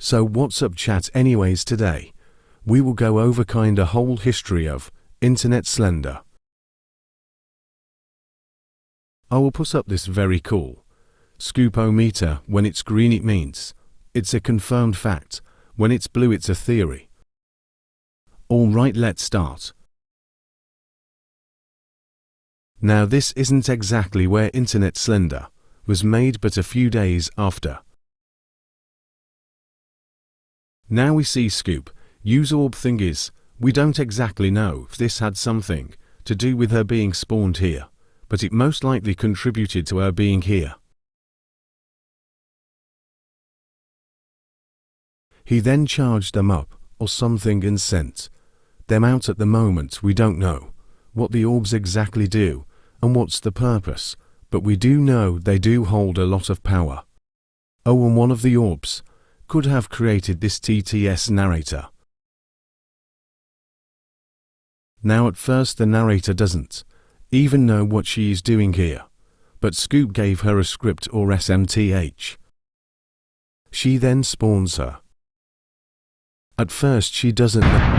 So what's up chat anyways today? We will go over kinda whole history of Internet Slender. I will put up this very cool Scoopometer. When it's green it means it's a confirmed fact, when it's blue it's a theory. Alright, let's start. Now this isn't exactly where Internet Slender was made, but a few days after. Now we see Scoop use orb thingies. We don't exactly know if this had something to do with her being spawned here, but it most likely contributed to her being here. He then charged them up or something and sent them out. At the moment we don't know what the orbs exactly do and what's the purpose, but we do know they do hold a lot of power. Oh, and one of the orbs could have created this TTS narrator. Now at first the narrator doesn't even know what she is doing here, but Scoop gave her a script or SMTH. She then spawns her. At first she doesn't know.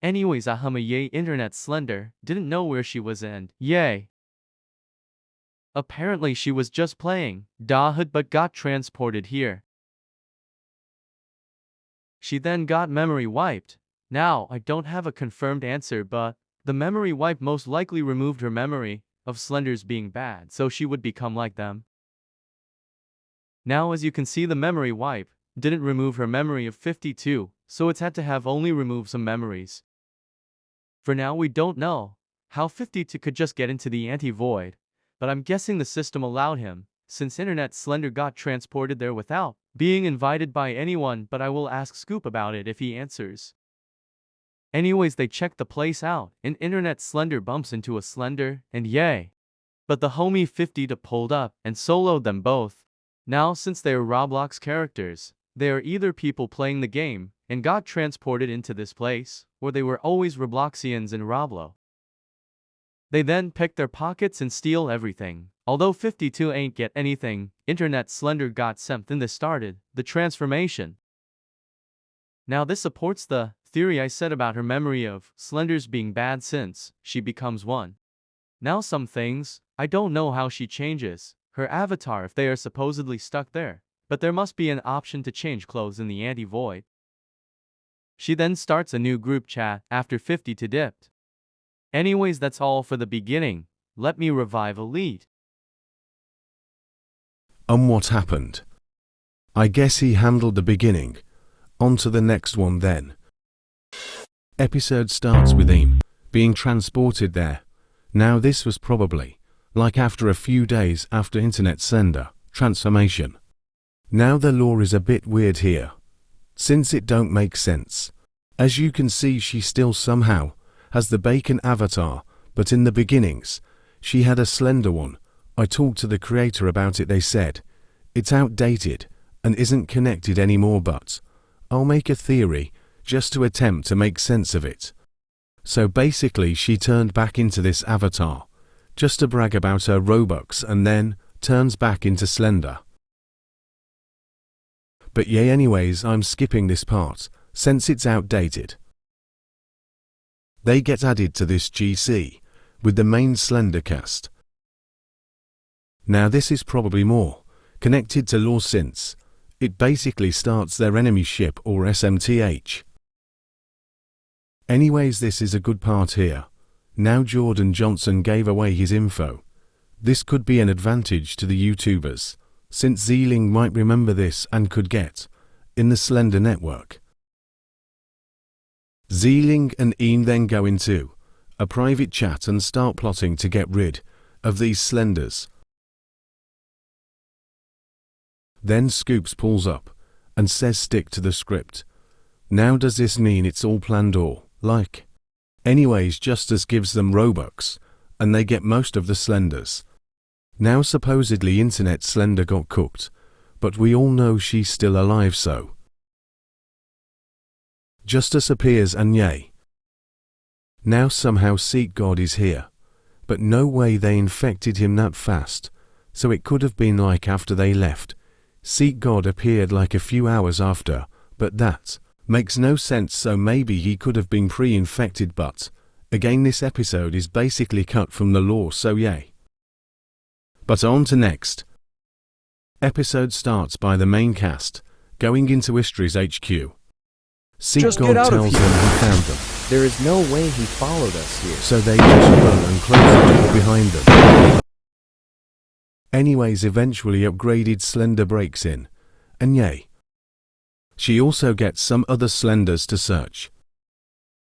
Anyways, yay, Internet Slender didn't know where she was, and yay, apparently she was just playing Dahut but got transported here. She then got memory wiped. Now I don't have a confirmed answer, but the memory wipe most likely removed her memory of Slender's being bad, so she would become like them. Now as you can see, the memory wipe didn't remove her memory of 52, so it's had to have only removed some memories. For now we don't know how 52 could just get into the anti-void, but I'm guessing the system allowed him, since Internet Slender got transported there without being invited by anyone, but I will ask Scoop about it if he answers. Anyways, they check the place out, and Internet Slender bumps into a Slender, and yay. But the homie 52 pulled up and soloed them both. Now since they are Roblox characters, they are either people playing the game and got transported into this place, or they were always Robloxians in Roblo. They then pick their pockets and steal everything. Although 52 ain't get anything, Internet Slender got something that started the transformation. Now this supports the theory I said about her memory of Slender's being bad since she becomes one. Now some things, I don't know how she changes her avatar if they are supposedly stuck there, but there must be an option to change clothes in the anti-void. She then starts a new group chat after 52 dipped. Anyways, that's all for the beginning. Let me revive Elite. What happened? I guess he handled the beginning. On to the next one then. Episode starts with Aim being transported there. Now this was probably like after a few days after Internet Slender transformation. Now the lore is a bit weird here, since it don't make sense. As you can see, she still somehow has the bacon avatar, but in the beginnings she had a Slender one. I talked to the creator about it. They said it's outdated and isn't connected anymore, but I'll make a theory just to attempt to make sense of it. So basically she turned back into this avatar just to brag about her Robux and then turns back into Slender. But yeah, anyways, I'm skipping this part since it's outdated. They get added to this GC with the main Slender cast. Now this is probably more connected to lore since it basically starts their enemy ship or SMTH. Anyways, this is a good part here. Now Jordan Johnson gave away his info. This could be an advantage to the YouTubers, since Zealing might remember this and could get in the Slender network. Zealing and Ian then go into a private chat and start plotting to get rid of these Slenders. Then Scoops pulls up and says stick to the script. Now does this mean it's all planned or like? Anyways, Justice gives them Robux and they get most of the Slenders. Now supposedly Internet Slender got cooked, but we all know she's still alive, so Justice appears and yay. Now somehow Seek God is here, but no way they infected him that fast, so it could have been like after they left. Seek God appeared like a few hours after, but that makes no sense, so maybe he could have been pre-infected, but again this episode is basically cut from the lore, so yay. But on to next. Episode starts by the main cast going into Istari's HQ. Seek Just God get out of tells here. them he found them, There is no way he followed us here. so they just run and close the door behind them. Anyways, eventually upgraded Slender breaks in, and yay. She also gets some other Slenders to search.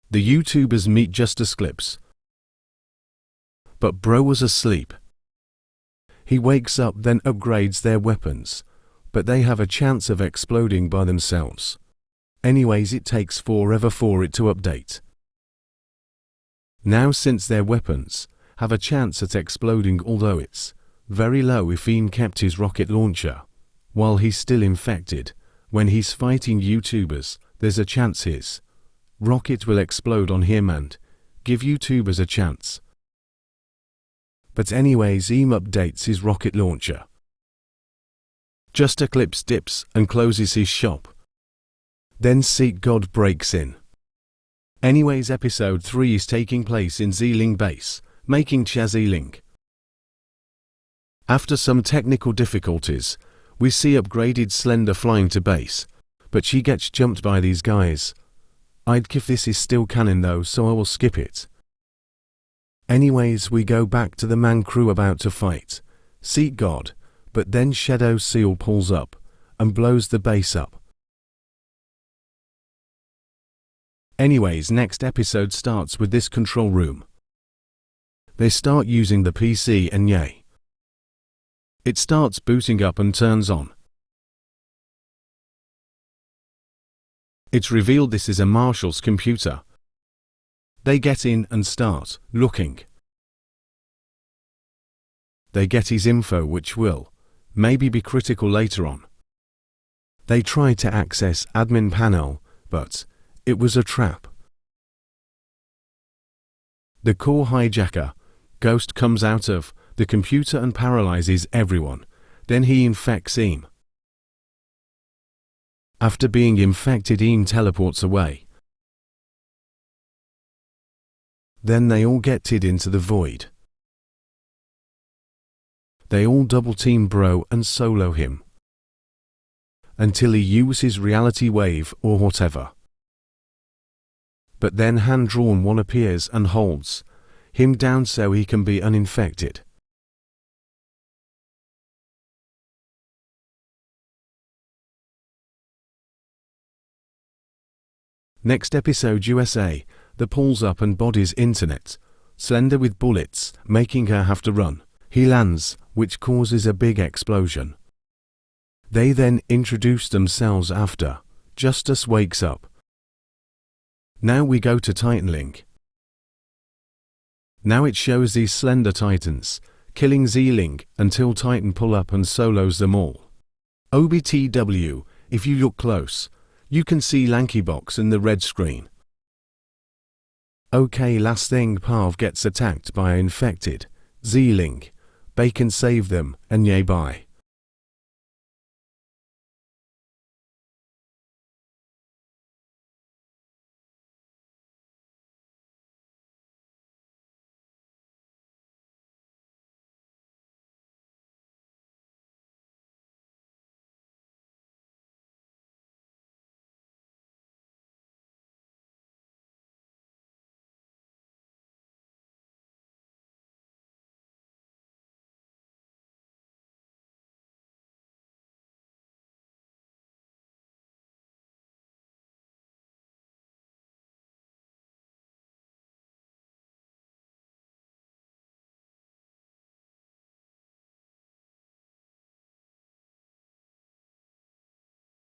The YouTubers meet Justice Clips, but bro was asleep. He wakes up, then upgrades their weapons, but they have a chance of exploding by themselves. Anyways, it takes forever for it to update. Now since their weapons have a chance at exploding, although it's very low if Ian kept his rocket launcher while he's still infected, when he's fighting YouTubers, there's a chance his rocket will explode on him and give YouTubers a chance. But anyways, Eam updates his rocket launcher. Justice Clips dips and closes his shop. Then Seek God breaks in. Anyways, episode 3 is taking place in Zeeling base, making Chazeeling. After some technical difficulties, we see upgraded Slender flying to base, but she gets jumped by these guys. I'd give this is still canon though, so I will skip it. Anyways, we go back to the man crew about to fight Seek God, but then Shadow Seal pulls up and blows the base up. Anyways, next episode starts with this control room. They start using the PC and yay. It starts booting up and turns on. It's revealed this is a Marshall's computer. They get in and start looking. They get his info, which will maybe be critical later on. They try to access admin panel, but it was a trap. The core hijacker, Ghost, comes out of the computer and paralyzes everyone. Then he infects Eam. After being infected, Eam teleports away. Then they all get it into the void. They all double team bro and solo him until he uses reality wave or whatever. But then hand-drawn one appears and holds him down so he can be uninfected. Next episode, USA, the pulls up and bodies internet, Slender with bullets, making her have to run. He lands, which causes a big explosion. They then introduce themselves after Justice wakes up. Now we go to Titan Link. Now it shows these Slender Titans killing Zeeling until Titan pull up and solos them all. OBTW, if you look close, you can see Lankybox in the red screen. Okay, last thing, Parv gets attacked by an infected Zeeling. Bacon save them, and yay bye.